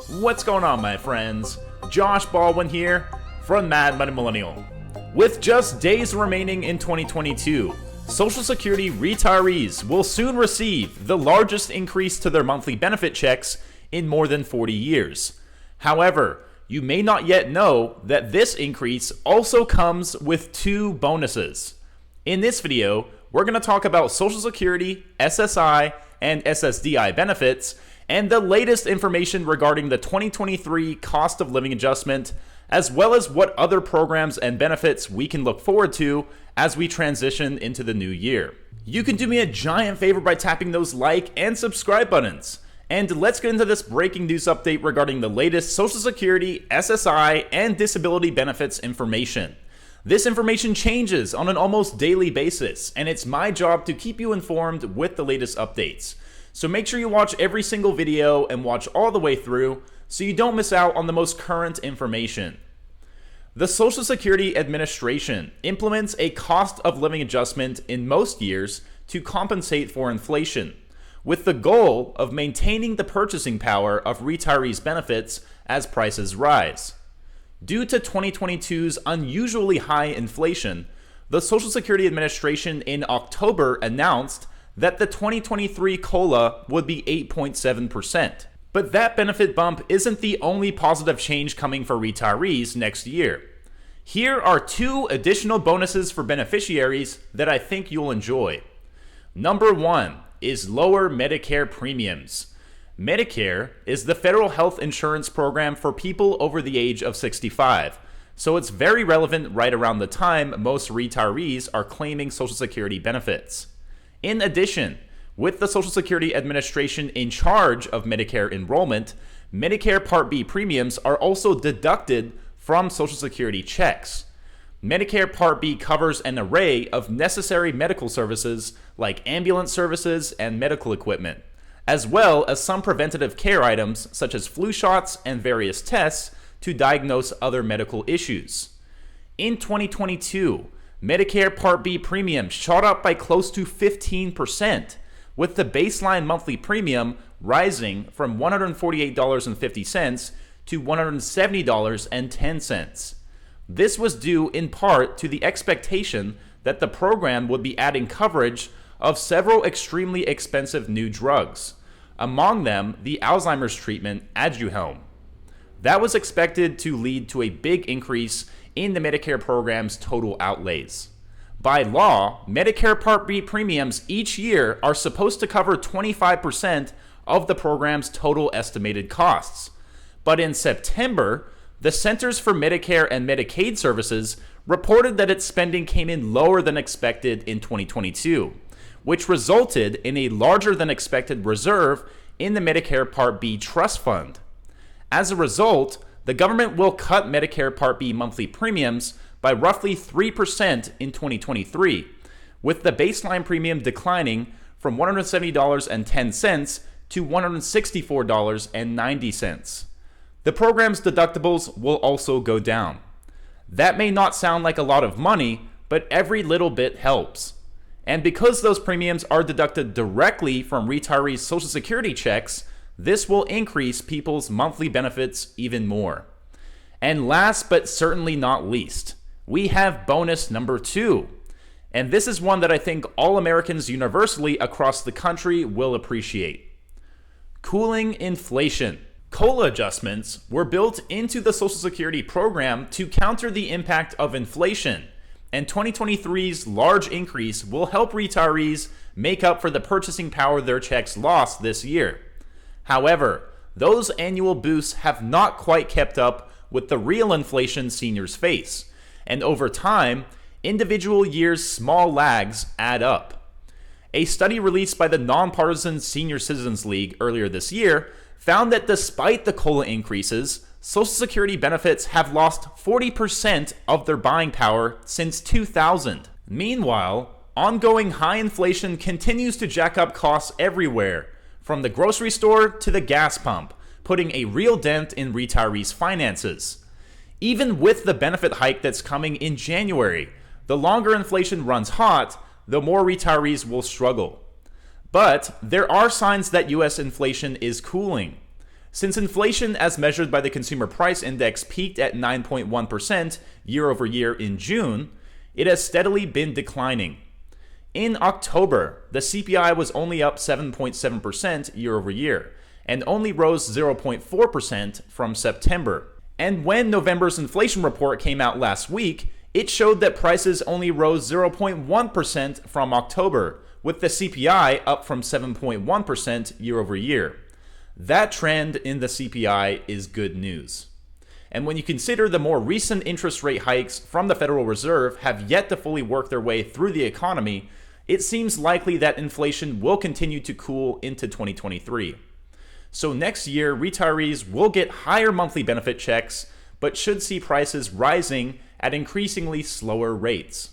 What's going on, my friends? Josh Baldwin here from Mad Money Millennial. With just days remaining in 2022, Social Security retirees will soon receive the largest increase to their monthly benefit checks in more than 40 years. However, you may not yet know that this increase also comes with two bonuses. In this video, we're going to talk about Social Security, SSI, and SSDI benefits, and the latest information regarding the 2023 cost of living adjustment, as well as what other programs and benefits we can look forward to as we transition into the new year. You can do me a giant favor by tapping those like and subscribe buttons. And let's get into this breaking news update regarding the latest Social Security, SSI, and disability benefits information. This information changes on an almost daily basis, and it's my job to keep you informed with the latest updates. So make sure you watch every single video and watch all the way through so you don't miss out on the most current information. The Social Security Administration implements a cost of living adjustment in most years to compensate for inflation, with the goal of maintaining the purchasing power of retirees' benefits as prices rise. Due to 2022's unusually high inflation, the Social Security Administration in October announced that the 2023 COLA would be 8.7%. But that benefit bump isn't the only positive change coming for retirees next year. Here are two additional bonuses for beneficiaries that I think you'll enjoy. Number one is lower Medicare premiums. Medicare is the federal health insurance program for people over the age of 65, so it's very relevant right around the time most retirees are claiming Social Security benefits. In addition, with the Social Security Administration in charge of Medicare enrollment, Medicare Part B premiums are also deducted from Social Security checks. Medicare Part B covers an array of necessary medical services like ambulance services and medical equipment, as well as some preventative care items such as flu shots and various tests to diagnose other medical issues. In 2022, Medicare Part B premiums shot up by close to 15%, with the baseline monthly premium rising from $148.50 to $170.10. This was due in part to the expectation that the program would be adding coverage of several extremely expensive new drugs, among them the Alzheimer's treatment Aduhelm. That was expected to lead to a big increase in the Medicare program's total outlays. By law, Medicare Part B premiums each year are supposed to cover 25% of the program's total estimated costs. But in September, the Centers for Medicare and Medicaid Services reported that its spending came in lower than expected in 2022, which resulted in a larger than expected reserve in the Medicare Part B trust fund. As a result, the government will cut Medicare Part B monthly premiums by roughly 3% in 2023, with the baseline premium declining from $170.10 to $164.90. The program's deductibles will also go down. That may not sound like a lot of money, but every little bit helps. And because those premiums are deducted directly from retirees' Social Security checks, this will increase people's monthly benefits even more. And last but certainly not least, we have bonus number two. And this is one that I think all Americans universally across the country will appreciate. Cooling inflation. COLA adjustments were built into the Social Security program to counter the impact of inflation, and 2023's large increase will help retirees make up for the purchasing power their checks lost this year. However, those annual boosts have not quite kept up with the real inflation seniors face, and over time, individual years' small lags add up. A study released by the nonpartisan Senior Citizens League earlier this year found that despite the COLA increases, Social Security benefits have lost 40% of their buying power since 2000. Meanwhile, ongoing high inflation continues to jack up costs everywhere, from the grocery store to the gas pump, putting a real dent in retirees' finances. Even with the benefit hike that's coming in January, the longer inflation runs hot, the more retirees will struggle. But there are signs that U.S. inflation is cooling. Since inflation as measured by the Consumer Price Index peaked at 9.1% year over year in June, it has steadily been declining. In October, the CPI was only up 7.7% year over year, and only rose 0.4% from September. And when November's inflation report came out last week, it showed that prices only rose 0.1% from October, with the CPI up from 7.1% year over year. That trend in the CPI is good news. And when you consider the more recent interest rate hikes from the Federal Reserve have yet to fully work their way through the economy, it seems likely that inflation will continue to cool into 2023. So next year, retirees will get higher monthly benefit checks, but should see prices rising at increasingly slower rates.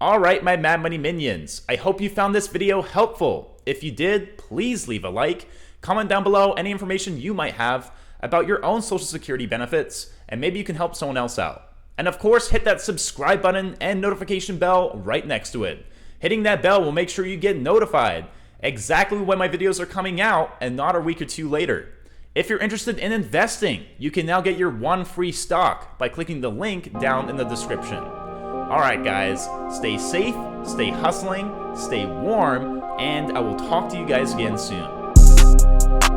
Alright, my Mad Money minions, I hope you found this video helpful. If you did, please leave a like, comment down below any information you might have about your own Social Security benefits, and maybe you can help someone else out. And of course, hit that subscribe button and notification bell right next to it. Hitting that bell will make sure you get notified exactly when my videos are coming out and not a week or two later. If you're interested in investing, you can now get your one free stock by clicking the link down in the description. Alright guys, stay safe, stay hustling, stay warm, and I will talk to you guys again soon.